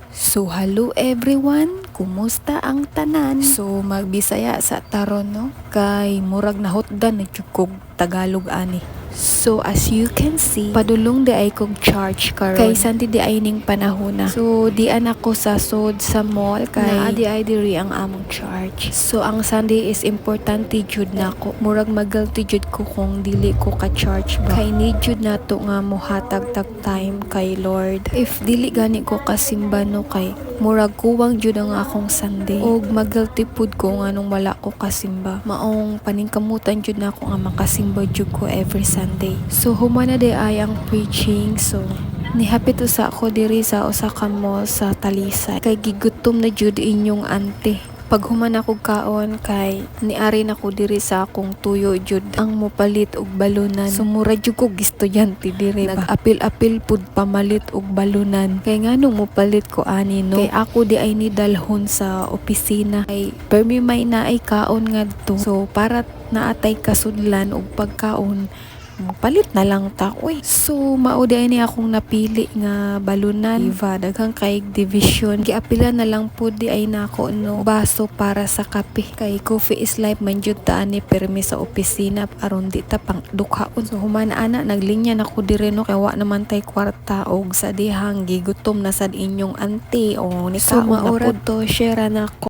So hello everyone, kumusta ang tanan? So magbisaya sa taron no, kay murag nahutdan na jud Tagalog ani. So as you can see, padulong di ay kog charge karon. Kay santi di ay ning panahona. So di ako sa sod sa mall kay naa di ay diri ang among charge. So ang Sunday is importante jud nako. Murag magalti jud ko kung dili ko ka charge ba. Kay need jud nato nga mohatag tag time kay Lord. If dili gani ko kasimba no kay murag kuwang jud ang akong Sunday. Og magalti pud ko nga nung wala ko kasimba. Maong paningkamutan jud na ako nga makasimba jud ko every Sunday. So humana di ay ang preaching. So nihapit usa ako diri sa usa ka mall sa Talisay. Kay gigutom na jud inyong ante. Pag human ako kaon kay niari na ko diri sa akong tuyo jud ang mopalit og balunan. Sumura jud ko estudyante diri ba. Nag-apil-apil pud pamalit og balunan. Kay nganong mopalit ko ani no. Kay ako di ay nidalhon sa opisina. Kay permi may naay kaon ngadto. So para naatay kasudlan og pagkaon palit na lang ta uy. So mauday ni akong napili nga balunan Viva daghang kay division. Giapila na lang pud di ay nako no baso para sa kape. Kay coffee is life man jud ta ani permi sa opisina aron di ta pang dukhaon. So human ana naglinya na ko diri no kay wa naman tay kwarta og sa dihang gigutom na sad inyong auntie o ni so maura to share na ko